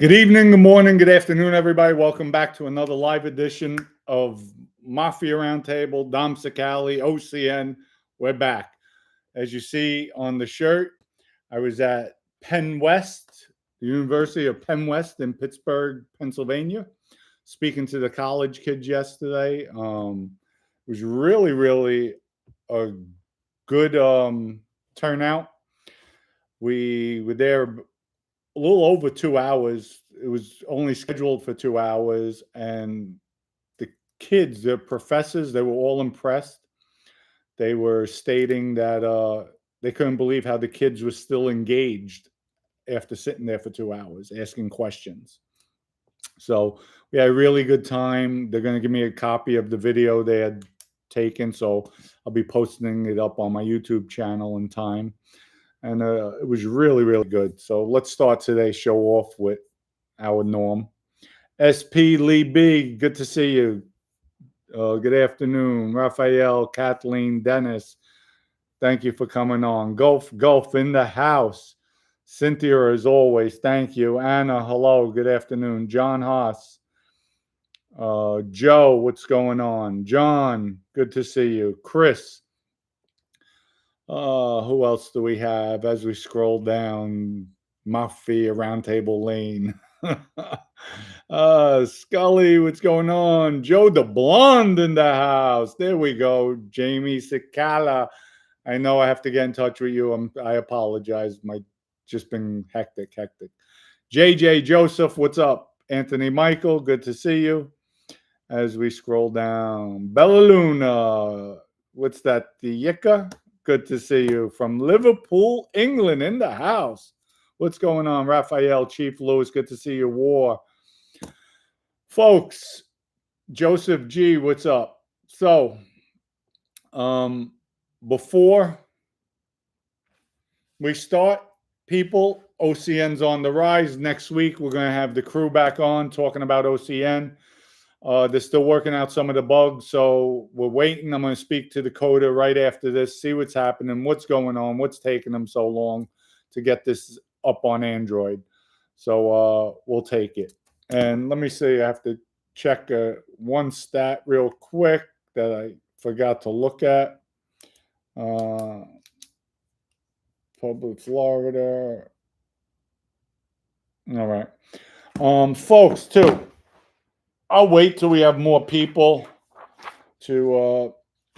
Good evening, good morning, good afternoon, everybody. Welcome back to another live edition of Mafia Roundtable. Dom Sicali, OCN. We're back. As you see on the shirt, I was at Penn West, the University of Penn West in Pittsburgh, Pennsylvania, speaking to the college kids yesterday. It was really a good turnout. We were there a little over 2 hours. It was only scheduled for 2 hours, and the kids, the professors, they were all impressed. They were stating that they couldn't believe how the kids were still engaged after sitting there for 2 hours asking questions. So we had a really good time. They're going to give me a copy of the video they had taken, so I'll be posting it up on my YouTube channel in time. And it was really good. So let's start today's show off with our norm. SP Lee B, good to see you. Good afternoon. Raphael, Kathleen, Dennis, thank you for coming on. Gulf in the house. Cynthia, as always, thank you. Anna, hello, good afternoon. John Haas. Joe, what's going on? John, good to see you. Chris. Who else do we have as we scroll down? Mafia Roundtable Lane. Scully, what's going on? Joe the Blonde in the house. There we go. Jamie Sikala. I know I have to get in touch with you. I apologize. Just been hectic. JJ Joseph, what's up? Anthony Michael, good to see you. As we scroll down. Bella Luna. What's that? The Yika? Good to see you from Liverpool, England, in the house. What's going on, Raphael, Chief Lewis? Good to see you. War. Folks, Joseph G, what's up? So, before we start, people, OCN's on the rise. Next week, we're going to have the crew back on talking about OCN. They're still working out some of the bugs, so we're waiting. I'm going to speak to the coder right after this, see what's happening, what's going on, what's taking them so long to get this up on Android. So we'll take it. And let me see, I have to check one stat real quick that I forgot to look at. Public Florida. All right. Folks, too. I'll wait till we have more people to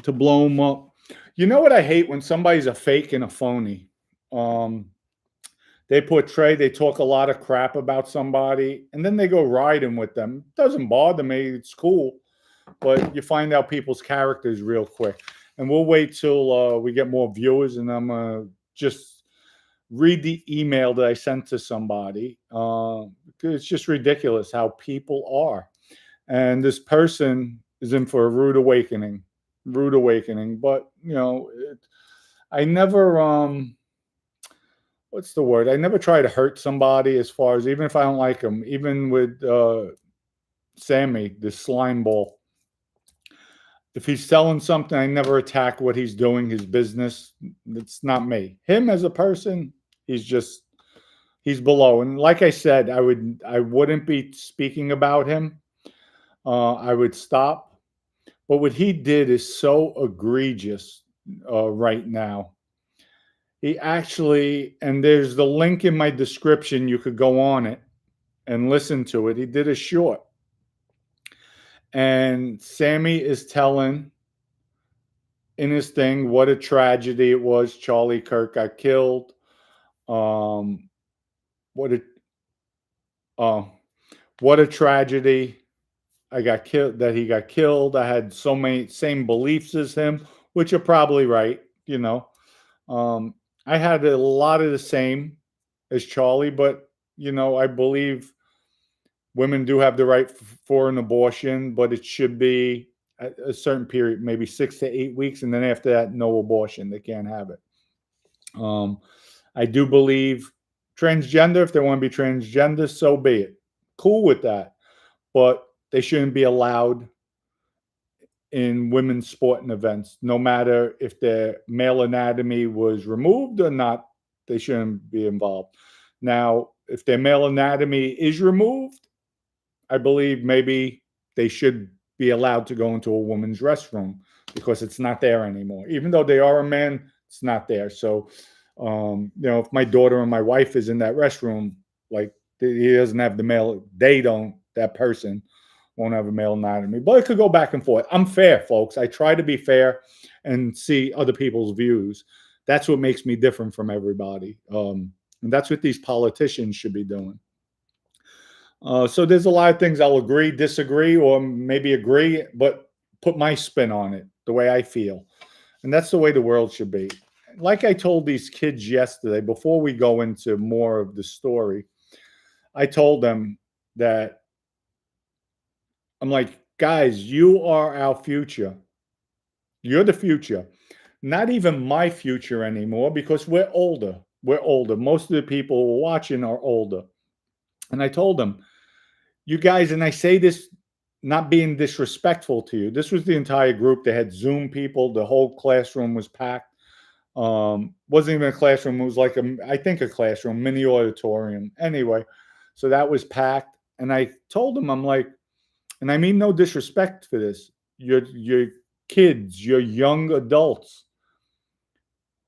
blow them up. You know what I hate? When somebody's a fake and a phony. They talk a lot of crap about somebody, and then they go riding with them. It doesn't bother me. It's cool. But you find out people's characters real quick. And we'll wait till we get more viewers, and I'm going to just read the email that I sent to somebody. It's just ridiculous how people are. And this person is in for a rude awakening. But, you know, I never, what's the word? I never try to hurt somebody as far as, even if I don't like them, even with Sammy, the slime ball. If he's selling something, I never attack what he's doing, his business. It's not me. Him as a person, he's below. And like I said, I wouldn't be speaking about him. I would stop. But what he did is so egregious right now. He actually, and there's the link in my description, you could go on it and listen to it. He did a short. And Sammy is telling in his thing what a tragedy it was. Charlie Kirk got killed. What a tragedy. He got killed. I had so many same beliefs as him, which are probably right. You know, I had a lot of the same as Charlie, but you know, I believe women do have the right for an abortion, but it should be at a certain period, maybe 6 to 8 weeks, and then after that, no abortion. They can't have it. I do believe transgender. If they want to be transgender, so be it. Cool with that, but they shouldn't be allowed in women's sporting events, no matter if their male anatomy was removed or not. They shouldn't be involved. Now, if their male anatomy is removed, I believe maybe they should be allowed to go into a woman's restroom because it's not there anymore. Even though they are a man, it's not there. So, if my daughter and my wife is in that restroom, like he doesn't have the male, they don't, that person won't have a male anatomy. But it could go back and forth. I'm fair, folks. I try to be fair and see other people's views. That's what makes me different from everybody. And that's what these politicians should be doing. So there's a lot of things I'll agree, disagree, or maybe agree, but put my spin on it the way I feel. And that's the way the world should be. Like I told these kids yesterday, before we go into more of the story, I told them that I'm like, guys, you are our future. You're the future. Not even my future anymore because we're older. We're older. Most of the people watching are older. And I told them, you guys, and I say this not being disrespectful to you. This was the entire group. They had Zoom people. The whole classroom was packed. Wasn't even a classroom. It was like I think a classroom, mini auditorium. Anyway, so that was packed. And I told them, I'm like, and I mean no disrespect for this. You're kids, you're young adults.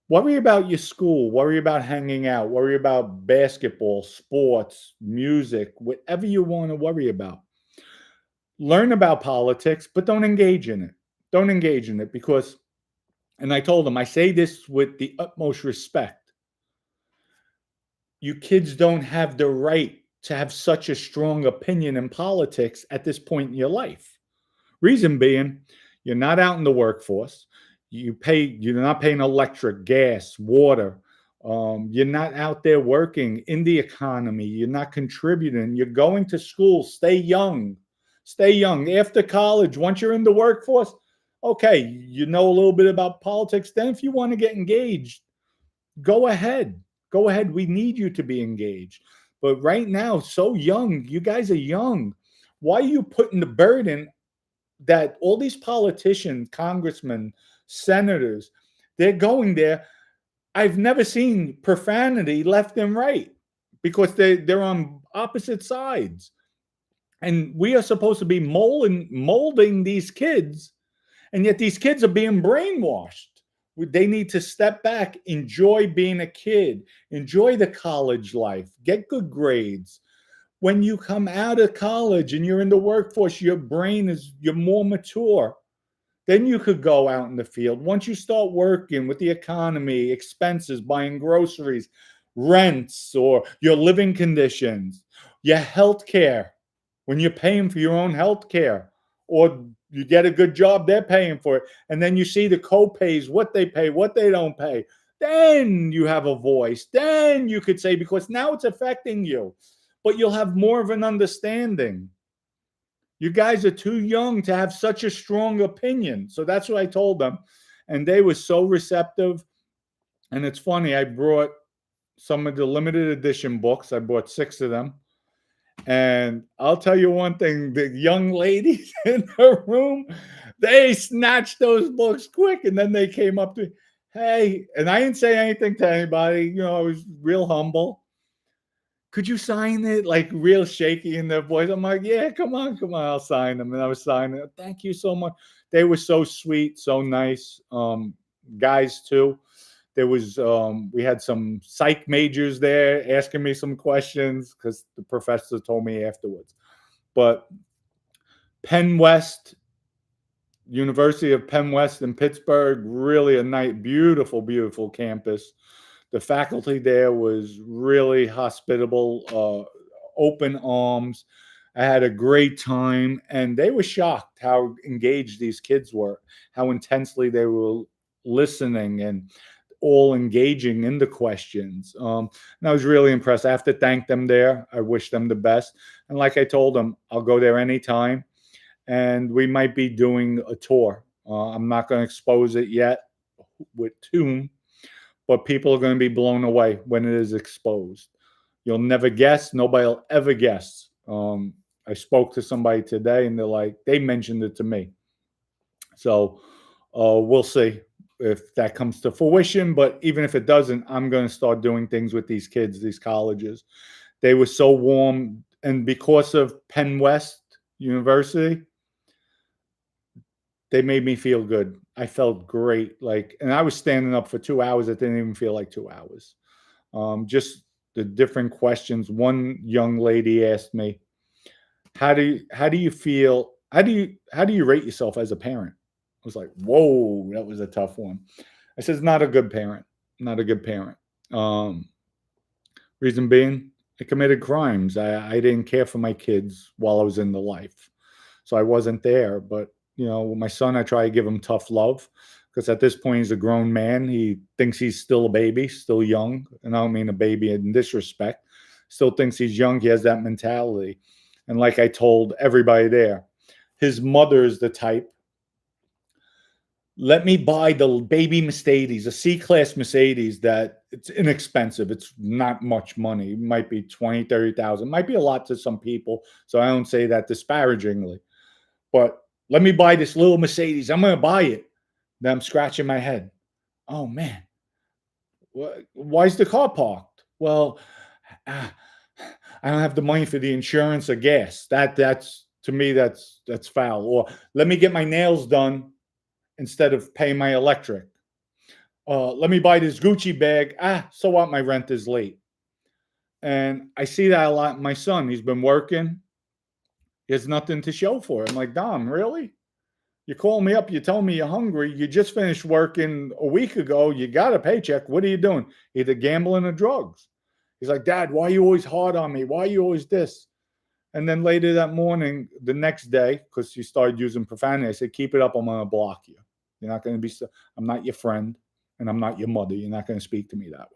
Worry about your school. Worry about hanging out. Worry about basketball, sports, music, whatever you want to worry about. Learn about politics, but don't engage in it. Don't engage in it because, and I told them, I say this with the utmost respect. You kids don't have the right to have such a strong opinion in politics at this point in your life. Reason being, you're not out in the workforce. You're not paying electric, gas, water. You're not out there working in the economy. You're not contributing. You're going to school. Stay young. Stay young. After college, once you're in the workforce, okay, you know a little bit about politics. Then if you want to get engaged, go ahead. Go ahead. We need you to be engaged. But right now, so young, you guys are young. Why are you putting the burden that all these politicians, congressmen, senators, they're going there? I've never seen profanity left and right because they're on opposite sides. And we are supposed to be molding these kids, and yet these kids are being brainwashed. They need to step back, enjoy being a kid, enjoy the college life, get good grades. When you come out of college and you're in the workforce, you're more mature. Then you could go out in the field. Once you start working with the economy, expenses, buying groceries, rents, or your living conditions, your health care, when you're paying for your own health care, or you get a good job, they're paying for it. And then you see the co-pays, what they pay, what they don't pay. Then you have a voice. Then you could say, because now it's affecting you, but you'll have more of an understanding. You guys are too young to have such a strong opinion. So that's what I told them. And they were so receptive. And it's funny, I brought some of the limited edition books. I bought 6 of them. And I'll tell you one thing, the young ladies in the room, they snatched those books quick. And then they came up to me, hey, and I didn't say anything to anybody. I was real humble. Could you sign it? Like real shaky in their voice. I'm like, yeah, come on, I'll sign them. And I was signing it. Thank you so much. They were so sweet, so nice. Guys too. There was we had some psych majors there asking me some questions because the professor told me afterwards. But Penn West, University of Penn West in Pittsburgh, really a nice, beautiful, beautiful campus. The faculty there was really hospitable, open arms. I had a great time, and they were shocked how engaged these kids were, how intensely they were listening and all engaging in the questions. And I was really impressed. I have to thank them there. I wish them the best. And like I told them, I'll go there anytime, and we might be doing a tour. I'm not going to expose it yet with whom, but people are going to be blown away when it is exposed. You'll never guess. Nobody will ever guess. I spoke to somebody today, and they mentioned it to me. So we'll see if that comes to fruition. But even if it doesn't, I'm going to start doing things with these kids, these colleges. They were so warm. And because of Penn West University, they made me feel good. I felt great. And I was standing up for 2 hours. It didn't even feel like 2 hours. Just the different questions. One young lady asked me, how do you feel? How do you rate yourself as a parent? I was like, whoa, that was a tough one. I said, not a good parent. Not a good parent. Reason being, I committed crimes. I didn't care for my kids while I was in the life. So I wasn't there. But, my son, I try to give him tough love because at this point he's a grown man. He thinks he's still a baby, still young. And I don't mean a baby in disrespect. Still thinks he's young. He has that mentality. And like I told everybody there, his mother is the type, let me buy the baby Mercedes, a C-Class Mercedes that it's inexpensive. It's not much money. It might be 20, 30,000. Might be a lot to some people. So I don't say that disparagingly. But let me buy this little Mercedes. I'm going to buy it. Then I'm scratching my head. Oh, man. Why is the car parked? Well, I don't have the money for the insurance or gas. That's to me, that's foul. Or let me get my nails done instead of paying my electric. Let me buy this Gucci bag. So what? My rent is late. And I see that a lot. My son, he's been working. He has nothing to show for it. I'm like, Dom, really? You call me up. You tell me you're hungry. You just finished working a week ago. You got a paycheck. What are you doing? Either gambling or drugs. He's like, Dad, why are you always hard on me? Why are you always this? And then later that morning, the next day, because he started using profanity, I said, keep it up. I'm going to block you. You're not going to be, I'm not your friend and I'm not your mother. You're not going to speak to me that way.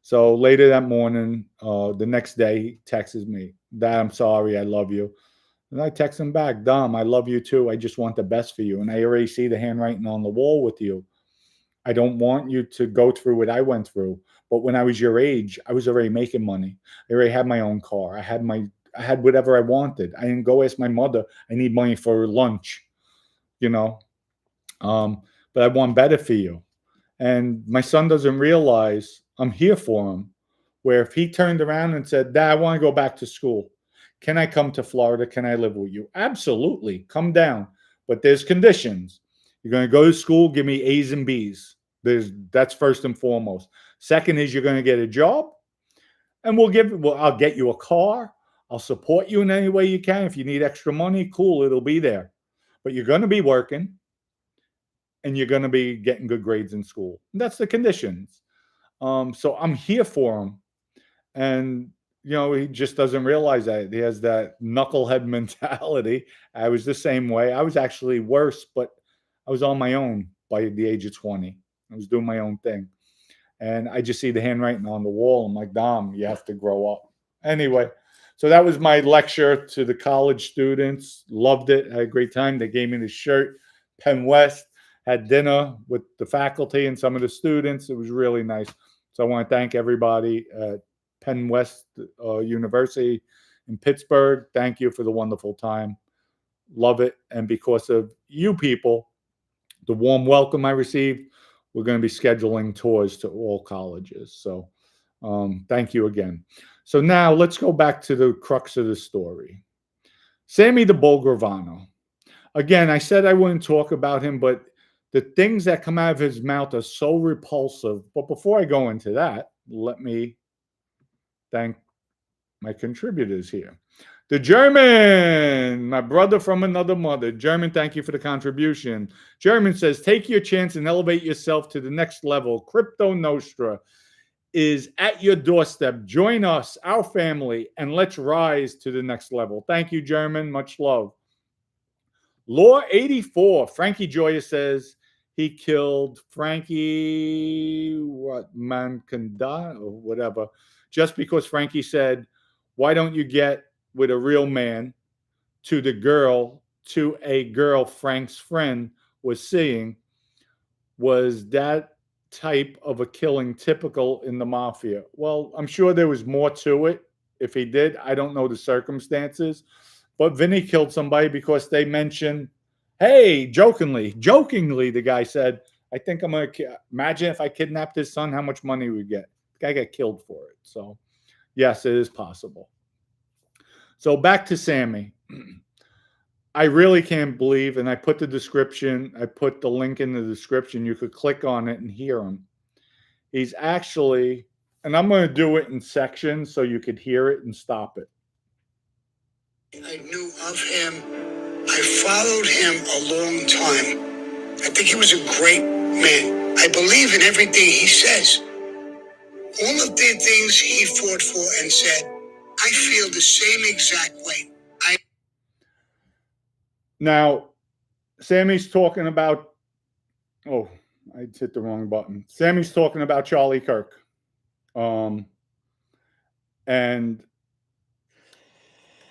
So later that morning, the next day, he texts me, Dad, I'm sorry. I love you. And I text him back, Dom, I love you too. I just want the best for you. And I already see the handwriting on the wall with you. I don't want you to go through what I went through. But when I was your age, I was already making money. I already had my own car. I had whatever I wanted. I didn't go ask my mother, I need money for lunch, but I want better for you. And my son doesn't realize I'm here for him. Where if he turned around and said, Dad, I want to go back to school. Can I come to Florida? Can I live with you? Absolutely. Come down. But there's conditions. You're going to go to school, give me A's and B's. That's first and foremost. Second is you're going to get a job, and I'll get you a car. I'll support you in any way you can. If you need extra money, cool, it'll be there. But you're going to be working, and you're going to be getting good grades in school. And that's the conditions. So I'm here for him. And, he just doesn't realize that. He has that knucklehead mentality. I was the same way. I was actually worse, but I was on my own by the age of 20. I was doing my own thing. And I just see the handwriting on the wall. I'm like, Dom, you have to grow up. Anyway, so that was my lecture to the college students. Loved it. Had a great time. They gave me the shirt. Penn West. Had dinner with the faculty and some of the students. It was really nice. So I want to thank everybody at Penn West University in Pittsburgh. Thank you for the wonderful time. Love it. And because of you people, the warm welcome I received, we're going to be scheduling tours to all colleges. So thank you again. So now let's go back to the crux of the story. Sammy the Bull Gravano. Again, I said I wouldn't talk about him, but the things that come out of his mouth are so repulsive. But before I go into that, let me thank my contributors here. The German, my brother from another mother. German, thank you for the contribution. German says, take your chance and elevate yourself to the next level. CRYPTO NOSTRA is at your doorstep. Join us, our family, and let's rise to the next level. Thank you, German. Much love. Law 84, Frankie Joya says he killed Frankie, Mankanda or whatever, just because Frankie said, why don't you get with a real man to a girl Frank's friend was seeing? Was that type of a killing typical in the Mafia? Well, I'm sure there was more to it. If he did, I don't know the circumstances. But Vinny killed somebody because they mentioned, hey, jokingly, the guy said, I think I'm going to imagine if I kidnapped his son, how much money we get. The guy got killed for it. So, Yes, it is possible. So back to Sammy. I really can't believe, and I put the link in the description. You could click on it and hear him. He's actually, and I'm going to do it in sections so you could hear it and stop it. I knew of him. I followed him a long time. I think he was a great man. I believe in everything he says. All of the things he fought for and said, I feel the same exact way. Now, Sammy's talking about, oh, I hit the wrong button. Sammy's talking about Charlie Kirk. And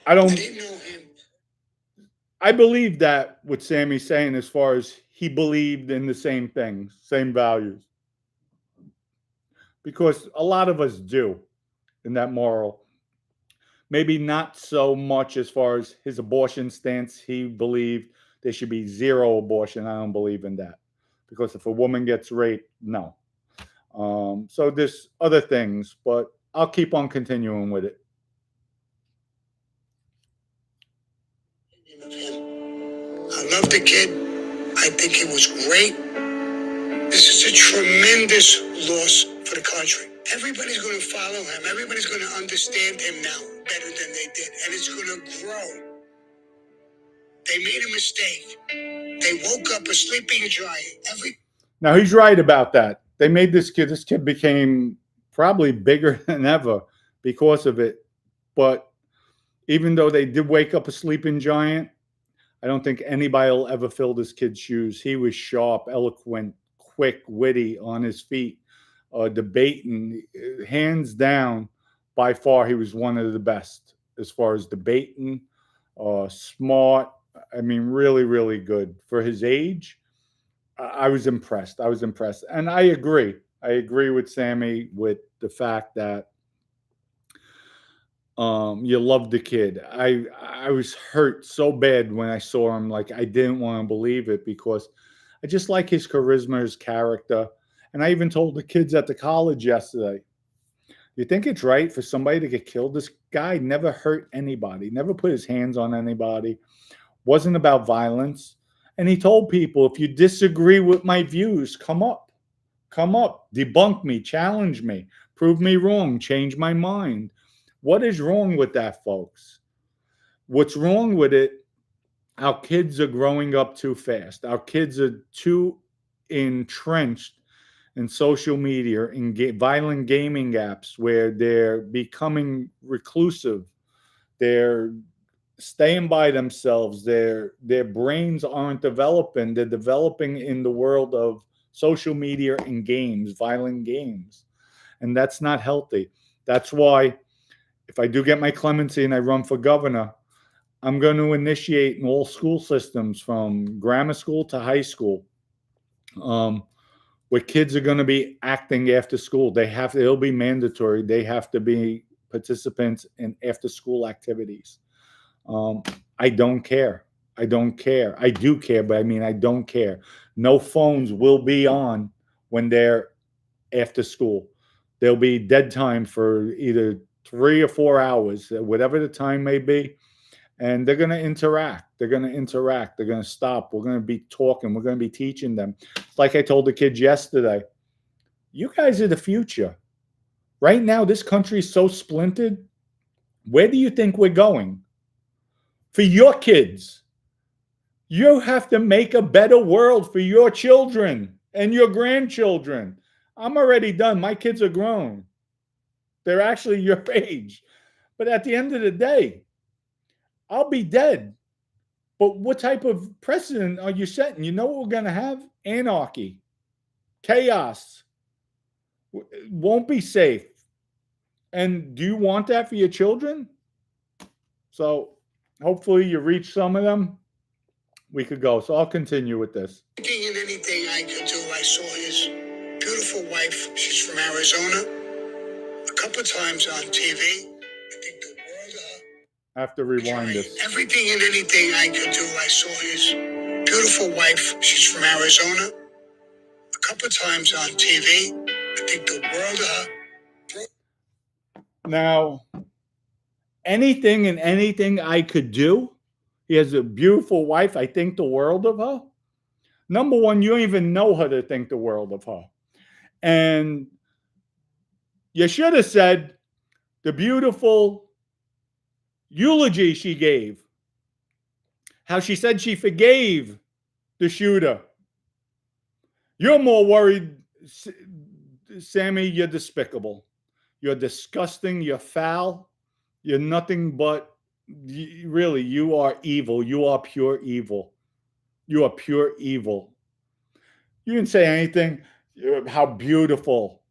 I didn't know him. I believe that what Sammy's saying as far as he believed in the same things, same values. Because a lot of us do in that moral. Maybe not so much as far as his abortion stance. He believed there should be zero abortion. I don't believe in that. Because if a woman gets raped, no. So there's other things, but I'll keep on continuing with it. I love the kid. I think it was great. This is a tremendous loss for the country. Everybody's going to follow him. Everybody's going to understand him now better than they did. And it's going to grow. They made a mistake. They woke up a sleeping giant. Now, he's right about that. They made this kid became probably bigger than ever because of it. But even though they did wake up a sleeping giant, I don't think anybody will ever fill this kid's shoes. He was sharp, eloquent, quick, witty, on his feet, debating. Hands down, by far, he was one of the best as far as debating, smart. I mean, really, really good. For his age, I was impressed. And I agree. I agree with Sammy with the fact that you love the kid. I was hurt so bad when I saw him. Like, I didn't want to believe it because I just like his charisma, his character. And I even told the kids at the college yesterday, you think it's right for somebody to get killed? This guy never hurt anybody, never put his hands on anybody, wasn't about violence. And he told people, if you disagree with my views, come up, debunk me, challenge me, prove me wrong, change my mind. What is wrong with that, folks? What's wrong with it? Our kids are growing up too fast. Our kids are too entrenched in social media, in violent gaming apps, where they're becoming reclusive. They're staying by themselves. Their brains aren't developing. They're developing in the world of social media and games, violent games. And that's not healthy. That's why if I do get my clemency and I run for governor, I'm going to initiate in all school systems from grammar school to high school, where kids are going to be acting after school. It'll be mandatory. They have to be participants in after school activities. I don't care. I do care, but I mean, I don't care. No phones will be on when they're after school. There'll be dead time for either 3 or 4 hours, whatever the time may be. And they're going to interact. They're going to stop. We're going to be talking. We're going to be teaching them. Like I told the kids yesterday, you guys are the future. Right now, this country is so splintered. Where do you think we're going? For your kids. You have to make a better world for your children and your grandchildren. I'm already done. My kids are grown. They're actually your age. But at the end of the day, I'll be dead. But what type of precedent are you setting? You know what we're going to have? Anarchy, chaos. It won't be safe. And do you want that for your children? So hopefully you reach some of them. We could go. So I'll continue with this. Thinking in anything I could do, I saw his beautiful wife. She's from Arizona. A couple of times on TV. I think the world of her. I have to rewind this. Everything and anything I could do, I saw his beautiful wife. She's from Arizona. A couple of times on TV. I think the world of her. Now, anything and anything I could do. He has a beautiful wife. I think the world of her. Number one, you don't even know her to think the world of her. And you should have said the beautiful eulogy she gave. How she said she forgave the shooter. You're more worried, Sammy, you're despicable. You're disgusting. You're foul. You're nothing but, really, you are evil. You are pure evil. You are pure evil. You didn't say anything. How beautiful.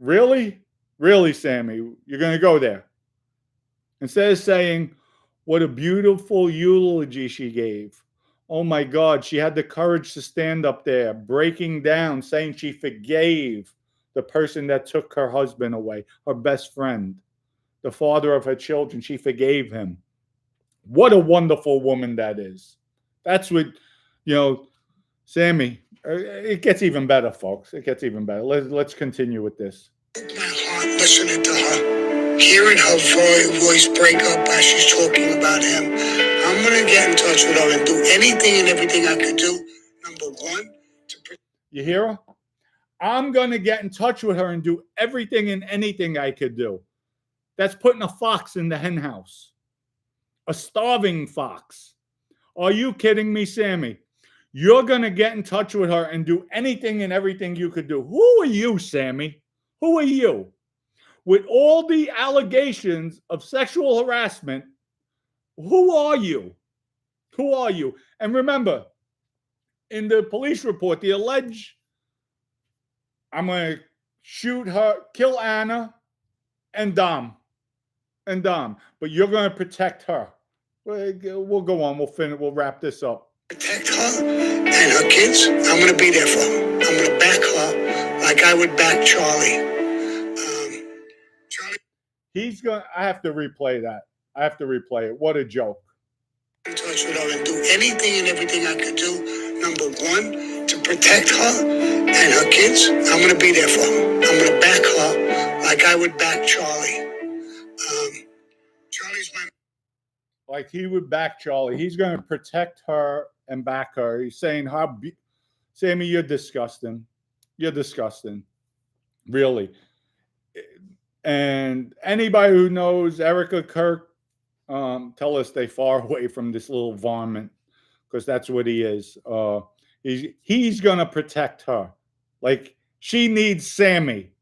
Really? Really, Sammy? You're going to go there? Instead of saying, what a beautiful eulogy she gave. Oh my God, she had the courage to stand up there, breaking down, saying she forgave the person that took her husband away, her best friend, the father of her children. She forgave him. What a wonderful woman that is. That's what, Sammy, it gets even better, folks. It gets even better. Let's continue with this. My heart listening to her, hearing her voice break up as she's talking about him. I'm going to get in touch with her and do anything and everything I could do. Number one, you hear her? I'm going to get in touch with her and do everything and anything I could do. That's putting a fox in the hen house. A starving fox. Are you kidding me, Sammy? You're going to get in touch with her and do anything and everything you could do. Who are you, Sammy? Who are you? With all the allegations of sexual harassment, who are you? Who are you? And remember, in the police report, the alleged, I'm going to shoot her, kill Anna and Dom. But you're going to protect her. We'll go on. We'll finish. We'll wrap this up. Protect her and her kids. I'm going to be there for her. I'm going to back her like I would back Charlie. Charlie. I have to replay that. I have to replay it. What a joke. In touch with her and do anything and everything I could do. Number one, to protect her and her kids. I'm going to be there for her. I'm going to back her like I would back Charlie. Charlie's my... Like he would back Charlie. He's going to protect her and back her. He's saying, Sammy, you're disgusting. You're disgusting. Really. And anybody who knows Erica Kirk, tell us stay far away from this little varmint, because that's what he is. He's going to protect her. Like, she needs Sammy.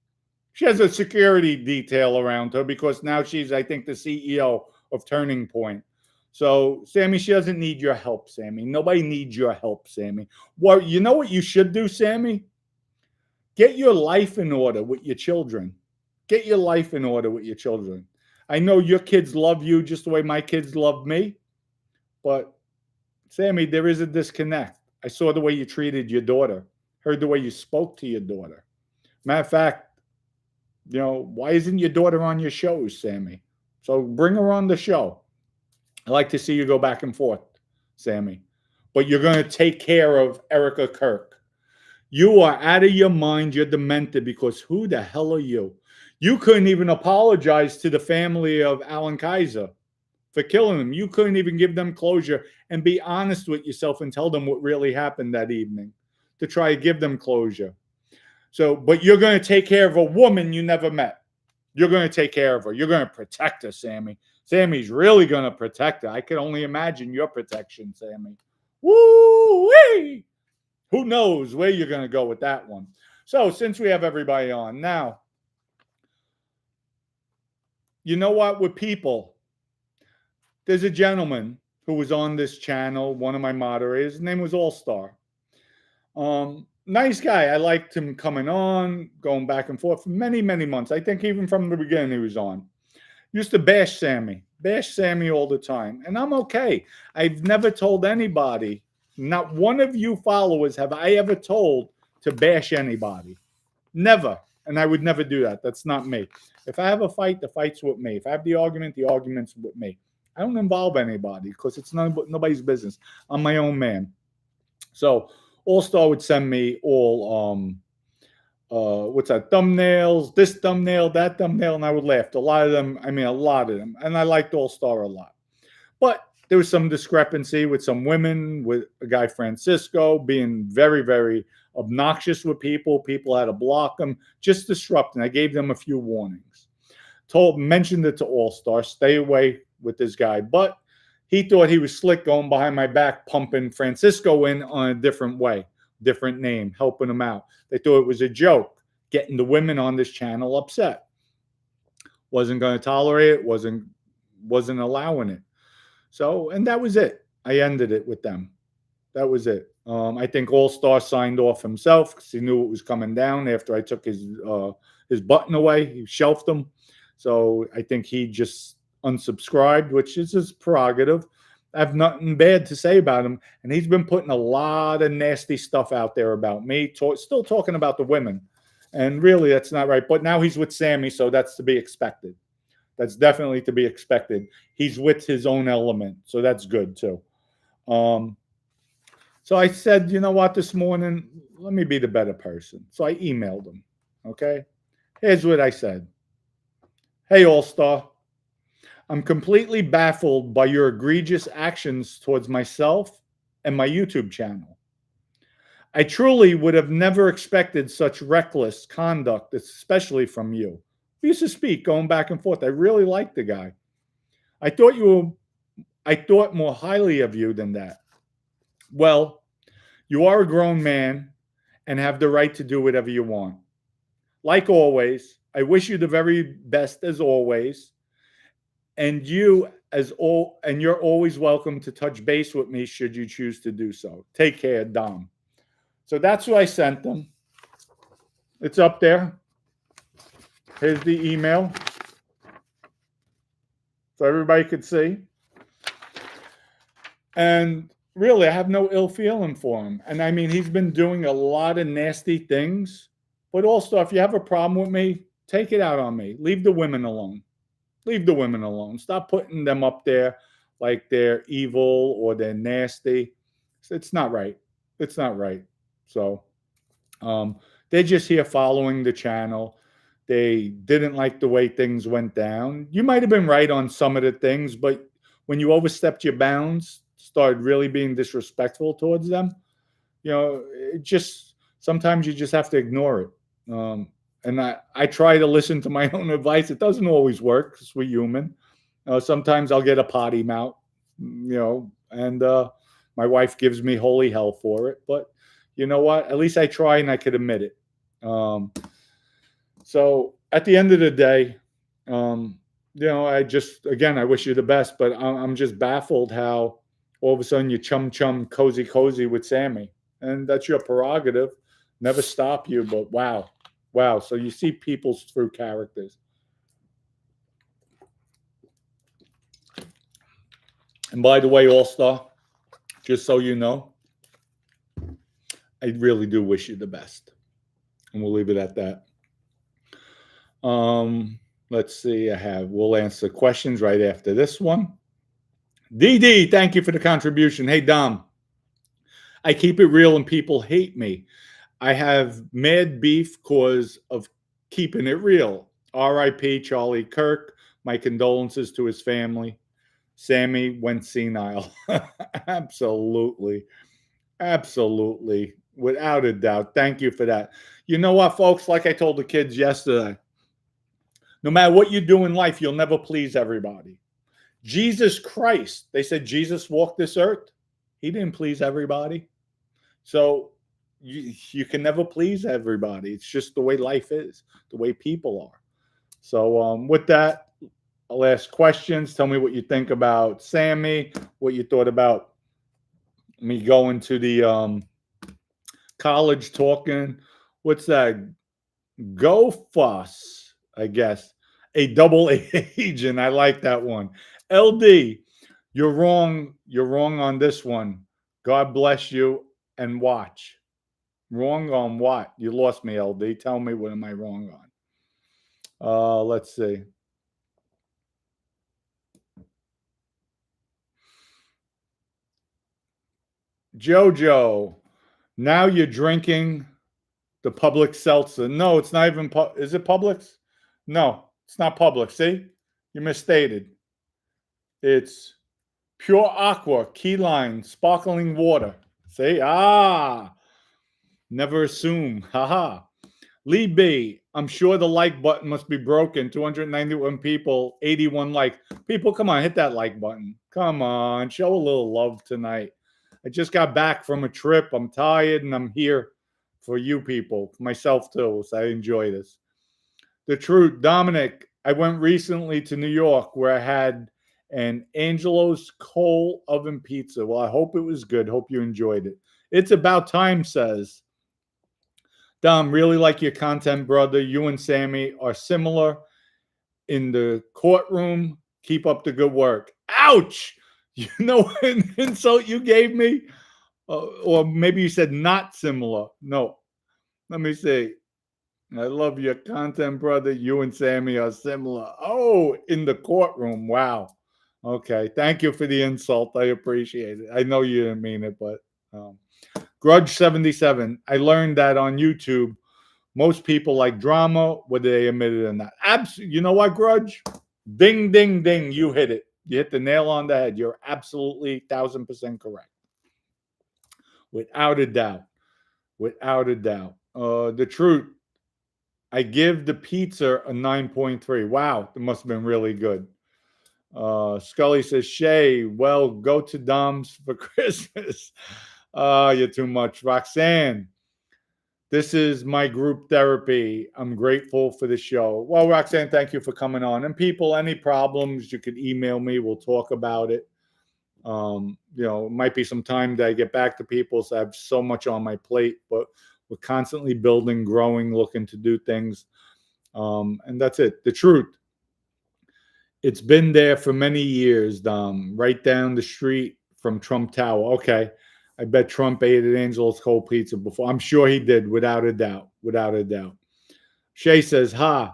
She has a security detail around her because now she's, I think, the CEO of Turning Point. So, Sammy, she doesn't need your help, Sammy. Nobody needs your help, Sammy. Well, you know what you should do, Sammy? Get your life in order with your children. Get your life in order with your children. I know your kids love you just the way my kids love me. But, Sammy, there is a disconnect. I saw the way you treated your daughter. Heard the way you spoke to your daughter. Matter of fact, why isn't your daughter on your shows, Sammy? So bring her on the show. I like to see you go back and forth, Sammy. But you're going to take care of Erica Kirk. You are out of your mind. You're demented, because who the hell are you? You couldn't even apologize to the family of Alan Kaiser for killing him. You couldn't even give them closure and be honest with yourself and tell them what really happened that evening to try to give them closure. So, but you're going to take care of a woman you never met. You're going to take care of her. You're going to protect her, Sammy. Sammy's really going to protect her. I can only imagine your protection, Sammy. Woo-wee! Who knows where you're going to go with that one. So, since we have everybody on now, you know what? With people, there's a gentleman who was on this channel, one of my moderators. His name was Allstar. Nice guy. I liked him coming on, going back and forth for many, many months. I think even from the beginning he was on. Used to bash Sammy all the time. And I'm okay. I've never told anybody, not one of you followers have I ever told to bash anybody. Never. And I would never do that. That's not me. If I have a fight, the fight's with me. If I have the argument's with me. I don't involve anybody because it's nobody's business. I'm my own man. So All-Star would send me all what's that, thumbnails, this thumbnail, that thumbnail, and I would laugh. A lot of them, a lot of them. And I liked Allstar a lot. But there was some discrepancy with some women, with a guy, Francisco, being very, very obnoxious with people. People had to block him, just disrupting. I gave them a few warnings. Mentioned it to Allstar, stay away with this guy. But he thought he was slick going behind my back, pumping Francisco in on a different way, different name, helping him out. They thought it was a joke, getting the women on this channel upset. Wasn't going to tolerate it, wasn't allowing it. So, and that was it. I ended it with them. That was it. I think Allstar signed off himself because he knew it was coming down after I took his button away. He shelved them. So I think he just unsubscribed, which is his prerogative. I have nothing bad to say about him. And he's been putting a lot of nasty stuff out there about me, still talking about the women. And really, that's not right. But now he's with Sammy, so that's to be expected. That's definitely to be expected. He's with his own element, so that's good too. So I said, you know what, this morning, let me be the better person. So I emailed him, okay? Here's what I said. Hey, Allstar, I'm completely baffled by your egregious actions towards myself and my YouTube channel. I truly would have never expected such reckless conduct, especially from you. We used to speak going back and forth. I really liked the guy. I thought more highly of you than that. Well, you are a grown man and have the right to do whatever you want. Like always, I wish you the very best as always. And you're always welcome to touch base with me should you choose to do so. Take care, Dom. So that's what I sent them. It's up there. Here's the email, so everybody could see. And really, I have no ill feeling for him. And I mean, he's been doing a lot of nasty things. But also, if you have a problem with me, take it out on me. Leave the women alone. Leave the women alone. Stop putting them up there like they're evil or they're nasty. It's not right. It's not right. So they're just here following the channel. They didn't like the way things went down. You might have been right on some of the things, but when you overstepped your bounds, started really being disrespectful towards them, sometimes you just have to ignore it. And I try to listen to my own advice. It doesn't always work because we're human. Sometimes I'll get a potty mouth, and my wife gives me holy hell for it. But you know what? At least I try and I could admit it. So at the end of the day, I wish you the best, but I'm just baffled how all of a sudden you chum cozy with Sammy, and that's your prerogative. Never stop you, but wow. So you see people's true characters. And by the way, Allstar, just so you know, I really do wish you the best. And we'll leave it at that. Let's see. We'll answer questions right after this one. DD, thank you for the contribution. Hey, Dom, I keep it real and people hate me. I have mad beef cause of keeping it real. R.I.P. Charlie Kirk. My condolences to his family. Sammy went senile. Absolutely. Without a doubt. Thank you for that. You know what, folks? Like I told the kids yesterday, no matter what you do in life, you'll never please everybody. Jesus Christ, they said Jesus walked this earth. He didn't please everybody. So you can never please everybody. It's just the way life is, the way people are. So with that, I'll ask questions. Tell me what you think about Sammy, what you thought about me going to the college talking. What's that? Go Fuss, I guess. A double agent. I like that one. LD, you're wrong. You're wrong on this one. God bless you and watch. Wrong on what? You lost me, LD. Tell me what am I wrong on? Let's see. Jojo, now you're drinking The Public Seltzer. No, it's not even. Is it Publix? No, it's not Publix. See, you misstated. It's Pure Aqua, Key Lime, sparkling water. See, never assume. Haha. Lee B, I'm sure the like button must be broken. 291 people, 81 likes. People, come on, hit that like button. Come on, show a little love tonight. I just got back from a trip. I'm tired and I'm here for you people, for myself too. So I enjoy this. The truth, Dominic, I went recently to New York where I had an Angelo's coal oven pizza. Well, I hope it was good. Hope you enjoyed it. It's about time, says Dom, really like your content, brother. You and Sammy are similar in the courtroom. Keep up the good work. Ouch! You know an insult you gave me? Or maybe you said not similar. No. Let me see. I love your content, brother. You and Sammy are similar. Oh, in the courtroom. Wow. Okay. Thank you for the insult. I appreciate it. I know you didn't mean it, but Grudge 77. I learned that on YouTube. Most people like drama, whether they admit it or not. You know what, Grudge? Ding, ding, ding. You hit it. You hit the nail on the head. You're absolutely 1000% correct. Without a doubt. Without a doubt. The truth. I give the pizza a 9.3. Wow, it must have been really good. Scully says, Shay, well, go to Dom's for Christmas. You're too much. Roxanne, this is my group therapy. I'm grateful for the show. Well, Roxanne, thank you for coming on. And people, any problems, you could email me. We'll talk about it. It might be some time that I get back to people. So I have so much on my plate, but we're constantly building, growing, looking to do things. And that's it. The truth. It's been there for many years, Dom. Right down the street from Trump Tower. Okay. I bet Trump ate at Angelo's Cold Pizza before. I'm sure he did, without a doubt. Without a doubt. Shay says, I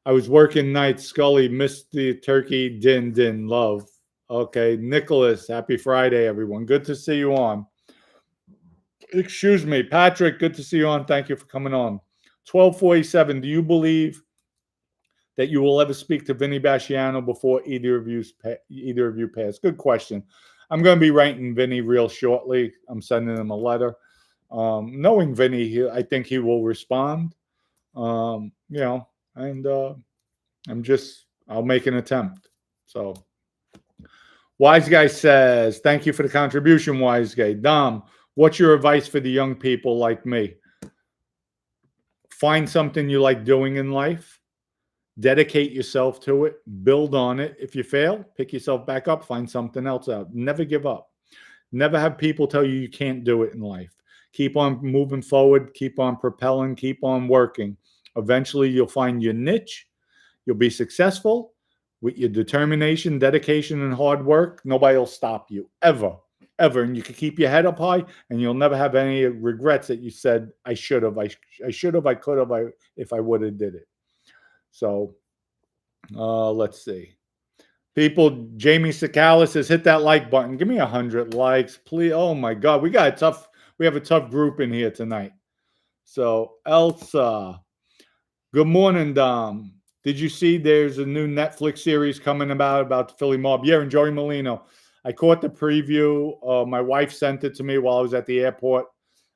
was working nights. Scully, missed the turkey. Din, love. Okay. Nicholas, happy Friday, everyone. Good to see you on. Excuse me. Patrick, good to see you on. Thank you for coming on. 1247, do you believe that you will ever speak to Vinny Basciano before either of you pass? Good question. I'm going to be writing Vinny real shortly. I'm sending him a letter. Knowing Vinny, I think he will respond. And I'll make an attempt. So, Wise Guy says, thank you for the contribution, Wise Guy. Dom, what's your advice for the young people like me? Find something you like doing in life. Dedicate yourself to it. Build on it. If you fail, pick yourself back up. Find something else out. Never give up. Never have people tell you you can't do it in life. Keep on moving forward. Keep on propelling. Keep on working. Eventually, you'll find your niche. You'll be successful. With your determination, dedication, and hard work, nobody will stop you. Ever. And you can keep your head up high, and you'll never have any regrets that you said, I should have, I could have, if I would have did it. So, let's see. People, Jamie Sakala says, hit that like button. Give me 100 likes, please. Oh my God, we have a tough group in here tonight. So, Elsa, good morning, Dom. Did you see there's a new Netflix series coming about the Philly mob? Yeah, and Joey Molino. I caught the preview. My wife sent it to me while I was at the airport.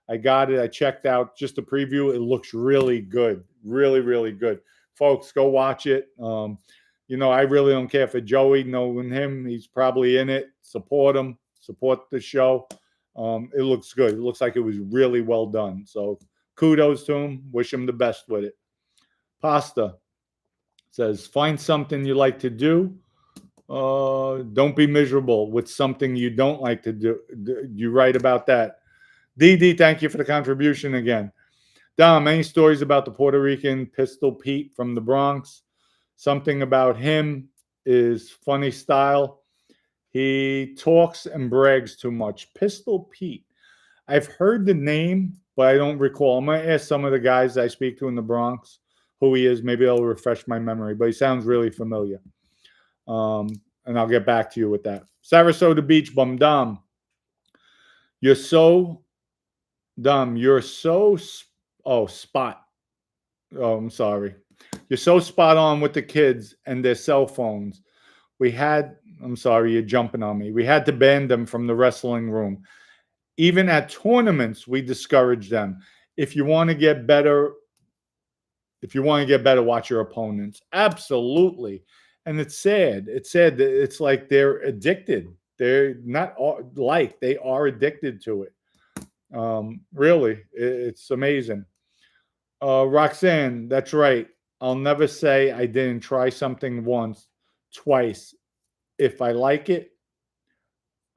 I got it. I checked out just the preview. It looks really good. Really, really good. Folks, go watch it. I really don't care for Joey. Knowing him, he's probably in it. Support him. Support the show. It looks good. It looks like it was really well done. So kudos to him. Wish him the best with it. Pasta says, find something you like to do. Don't be miserable with something you don't like to do. You right about that. DD, thank you for the contribution again. Dom, any stories about the Puerto Rican Pistol Pete from the Bronx? Something about him is funny style. He talks and brags too much. Pistol Pete. I've heard the name, but I don't recall. I'm going to ask some of the guys I speak to in the Bronx who he is. Maybe they'll refresh my memory, but he sounds really familiar. And I'll get back to you with that. Sarasota Beach Bum. Dom, you're so dumb. You're so Oh, spot. Oh, I'm sorry. You're so spot on with the kids and their cell phones. I'm sorry, you're jumping on me. We had to ban them from the wrestling room. Even at tournaments, we discourage them. If you want to get better, watch your opponents. Absolutely. And it's sad. It's sad that it's like they're addicted. They're not like they are addicted to it. Really, it's amazing. Roxanne, that's right. I'll never say I didn't try something once, twice. If I like it,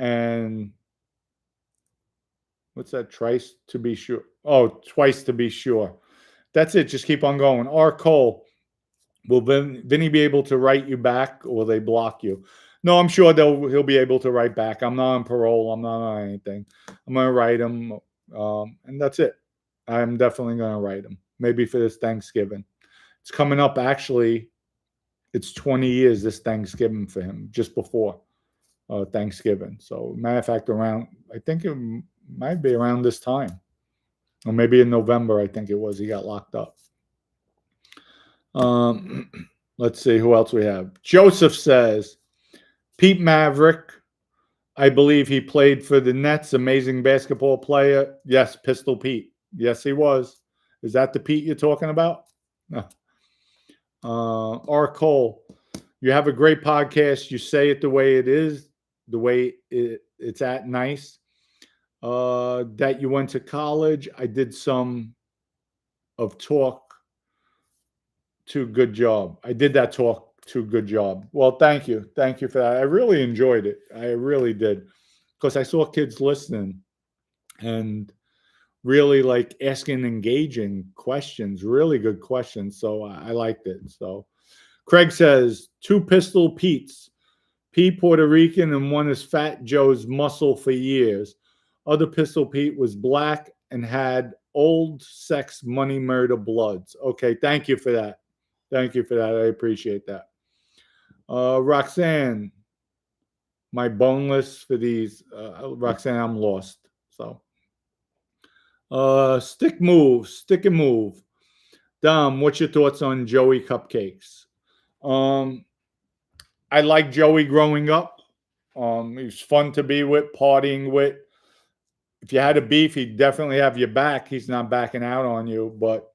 and what's that? Twice to be sure. Oh, twice to be sure. That's it. Just keep on going. R. Cole, will Vinny be able to write you back, or will they block you? No, I'm sure he'll be able to write back. I'm not on parole. I'm not on anything. I'm gonna write him, and that's it. I'm definitely gonna write him. Maybe for this Thanksgiving. It's coming up. Actually, it's 20 years this Thanksgiving for him, just before Thanksgiving. So, matter of fact, I think it might be around this time, or maybe in November. I think it was. He got locked up. Let's see who else we have. Joseph says, Pete Maverick. I believe he played for the Nets. Amazing basketball player. Yes, Pistol Pete. Yes, he was. Is that the Pete you're talking about? No. R. Cole, you have a great podcast. You say it the way it is, the way it's at nice. That you went to college. I did some of talk to good job. I did that talk to good job. Well, thank you. Thank you for that. I really enjoyed it. I really did. Because I saw kids listening and really like asking engaging questions, really good questions. So I liked it. So Craig says, 2 Pistol Pete's. Pete Puerto Rican and one is Fat Joe's muscle for years. Other Pistol Pete was black and had old sex, money, murder, bloods. Okay, thank you for that. Thank you for that. I appreciate that. Roxanne, my boneless for these. Roxanne, I'm lost. So, stick and move. Dom, what's your thoughts on Joey Cupcakes? I like Joey growing up. He was fun to be with, partying with. If you had a beef, he'd definitely have your back. He's not backing out on you, but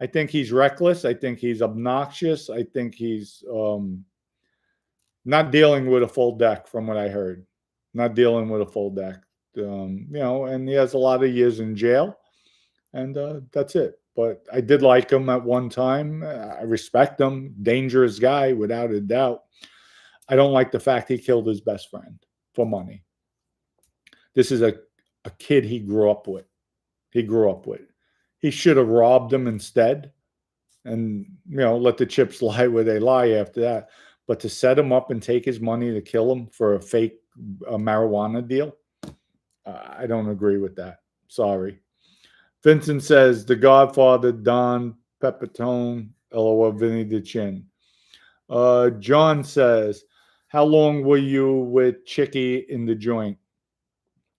I think he's reckless. I think he's obnoxious. I think he's not dealing with a full deck, from what I heard. Not dealing with a full deck. And he has a lot of years in jail, and that's it. But I did like him at one time. I respect him. Dangerous guy, without a doubt. I don't like the fact he killed his best friend for money. This is a kid he grew up with. He should have robbed him instead and, let the chips lie where they lie after that. But to set him up and take his money to kill him for a fake marijuana deal, I don't agree with that. Sorry. Vincent says, The Godfather, Don Pepitone, LOL, Vinny the Chin. John says, how long were you with Chicky in the joint?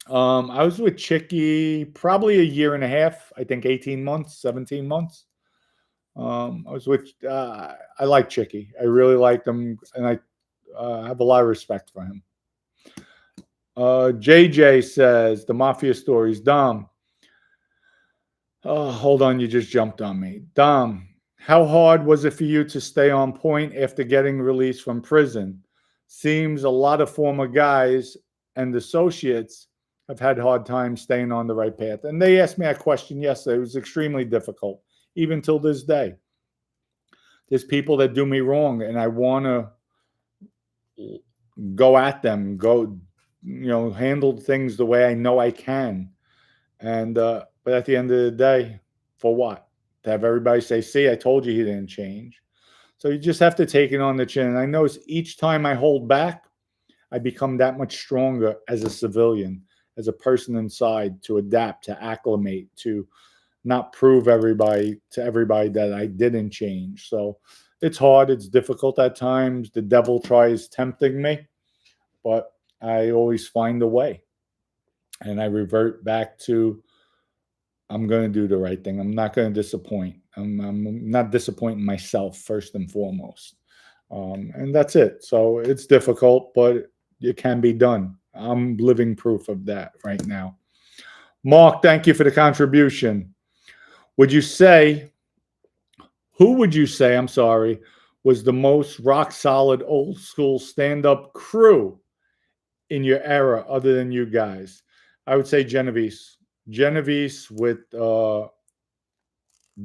I was with Chicky probably a year and a half. I think 18 months, 17 months. I like Chicky. I really liked him, and I have a lot of respect for him. JJ says, the Mafia stories. Dom. Hold on, you just jumped on me. Dom, how hard was it for you to stay on point after getting released from prison? Seems a lot of former guys and associates have had hard times staying on the right path. And they asked me that question yesterday. It was extremely difficult, even till this day. There's people that do me wrong, and I want to go at them, handle things the way I know I can. And but at the end of the day, for what? To have everybody say, see, I told you he didn't change. So you just have to take it on the chin. And I notice each time I hold back, I become that much stronger as a civilian, as a person inside, to adapt, to acclimate, to not prove to everybody that I didn't change. So it's hard. It's difficult at times. The devil tries tempting me, but I always find a way. And I revert back to I'm going to do the right thing. I'm not going to disappoint. I'm not disappointing myself first and foremost. And that's it. So it's difficult, but it can be done. I'm living proof of that right now. Mark, thank you for the contribution. Would you say, who would you say, I'm sorry, was the most rock solid old school stand up crew in your era other than you guys? I would say Genovese. Genovese with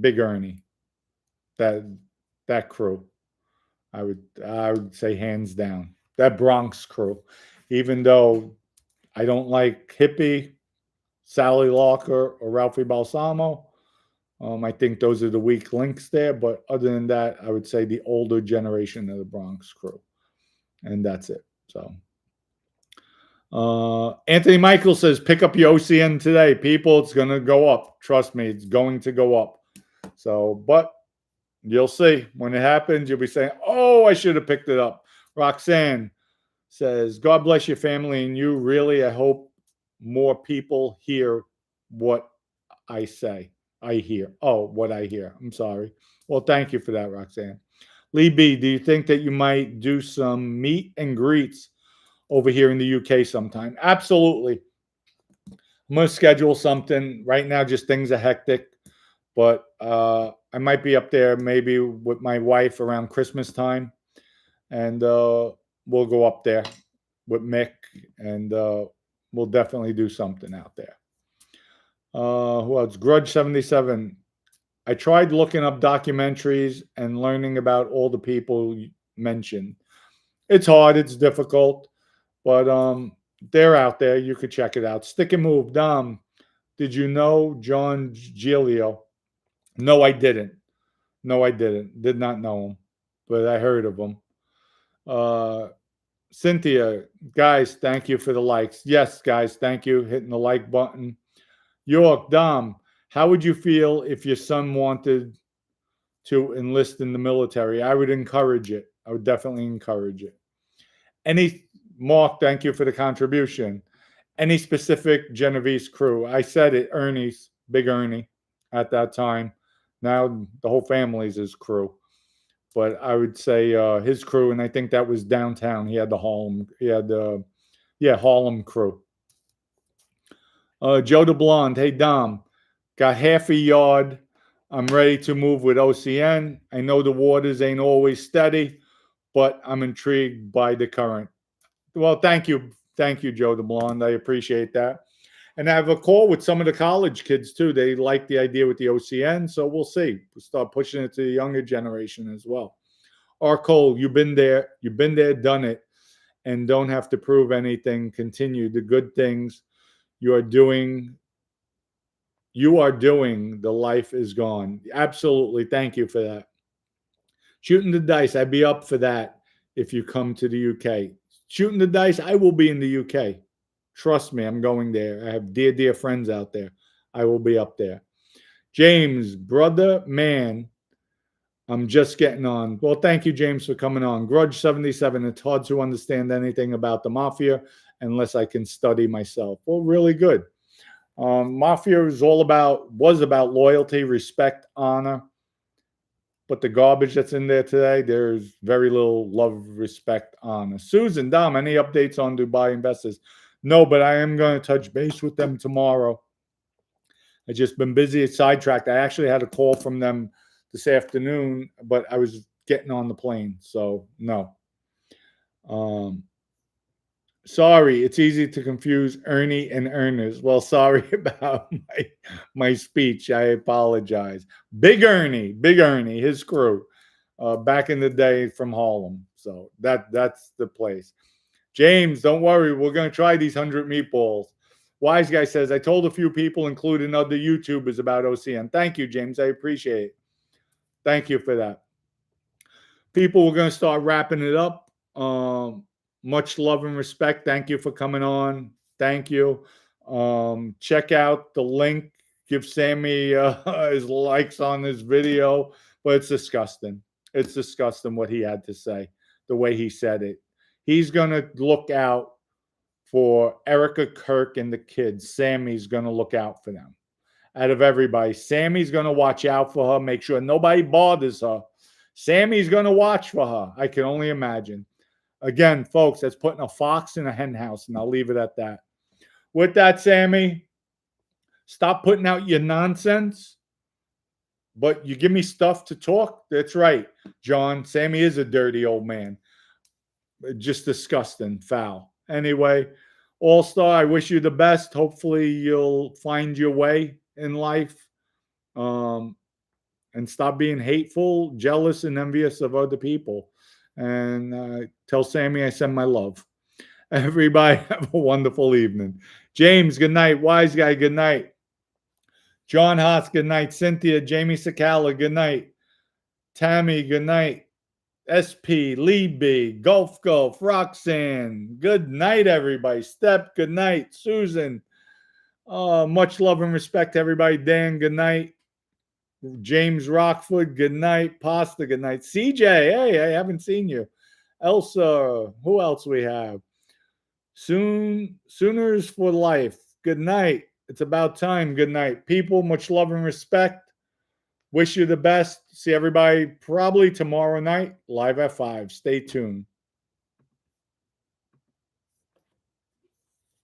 Big Ernie. That that crew. I would say hands down. That Bronx crew. Even though I don't like Hippie, Sally Locker, or Ralphie Balsamo, I think those are the weak links there. But other than that, I would say the older generation of the Bronx crew. And that's it. So Anthony Michael says, pick up your OCN today. People, it's going to go up. Trust me, it's going to go up. So, but you'll see when it happens, you'll be saying, oh, I should have picked it up. Roxanne says, God bless your family and you. Really, I hope more people hear what I say. I hear. Oh, what I hear. I'm sorry. Well, thank you for that, Roxanne. Lee B, do you think that you might do some meet and greets over here in the UK sometime? Absolutely. I'm going to schedule something. Right now, just things are hectic. But I might be up there maybe with my wife around Christmas time. And we'll go up there with Mick. And we'll definitely do something out there. Who else? Grudge 77. I tried looking up documentaries and learning about all the people mentioned. It's hard. It's difficult. But they're out there. You could check it out. Stick and Move. Dom, did you know John Giglio? No, I didn't. No, I didn't. Did not know him. But I heard of him. Cynthia, guys, thank you for the likes. Yes, guys, thank you. Hitting the like button. York, Dom, how would you feel if your son wanted to enlist in the military? I would encourage it. I would definitely encourage it. Mark, thank you for the contribution. Any specific Genovese crew? I said it, Ernie's, Big Ernie at that time. Now the whole family's his crew. But I would say his crew, and I think that was downtown. He had the Harlem, Harlem crew. Joe DeBlonde, hey Dom, got half a yard. I'm ready to move with OCN. I know the waters ain't always steady, but I'm intrigued by the current. Well, thank you, Joe DeBlonde. I appreciate that. And I have a call with some of the college kids too. They like the idea with the OCN, so we'll see. We'll start pushing it to the younger generation as well. R. Cole, you've been there, done it, and don't have to prove anything. Continue the good things you are doing. The life is gone. Absolutely. Thank you for that. Shooting the dice. I'd be up for that if you come to the UK. Shooting the dice. I will be in the UK. Trust me, I'm going there. I have dear friends out there. I will be up there. James, brother, man, I'm just getting on. Well, thank you, James, for coming on. Grudge 77. It's hard to understand anything about the Mafia unless I can study myself. Well, really good. Mafia was about loyalty, respect, honor. But the garbage that's in there today, there's very little love, respect, honor. Susan, Dom, any updates on Dubai investors? No, but I am going to touch base with them tomorrow. I've just been busy, sidetracked. I actually had a call from them this afternoon, but I was getting on the plane, so no. Sorry, it's easy to confuse Ernie and Earners. Well, sorry about my speech. I apologize. Big Ernie, his crew, back in the day from Harlem. So that's the place. James, don't worry. We're going to try these 100 meatballs. Wise Guy says, I told a few people, including other YouTubers, about OCN. Thank you, James. I appreciate it. Thank you for that. People, we're going to start wrapping it up. Much love and respect. Thank you for coming on. Thank you. Check out the link. Give Sammy his likes on this video. But it's disgusting. It's disgusting what he had to say, the way he said it. He's going to look out for Erica, Kirk, and the kids. Sammy's going to look out for them. out of everybody. Sammy's going to watch out for her, make sure nobody bothers her. Sammy's going to watch for her. I can only imagine. Again, folks, that's putting a fox in a hen house, and I'll leave it at that. With that, Sammy, stop putting out your nonsense, but you give me stuff to talk. That's right, John. Sammy is a dirty old man. Just disgusting, foul. Anyway, Allstar, I wish you the best. Hopefully you'll find your way in life, and stop being hateful, jealous, and envious of other people. And tell Sammy I send my love. Everybody have a wonderful evening. James, good night. Wise Guy, good night. John Haas, good night. Cynthia, Jamie Sakala, good night. Tammy, good night. SP, Lee B, Gulf, Roxanne, good night, everybody. Step, good night. Susan, much love and respect to everybody. Dan, good night. James Rockford, good night. Pasta, good night. CJ, hey, I haven't seen you. Elsa, who else we have? Sooners for life, good night. It's about time. Good night. People, much love and respect. Wish you the best. See everybody probably tomorrow night, live at 5. Stay tuned.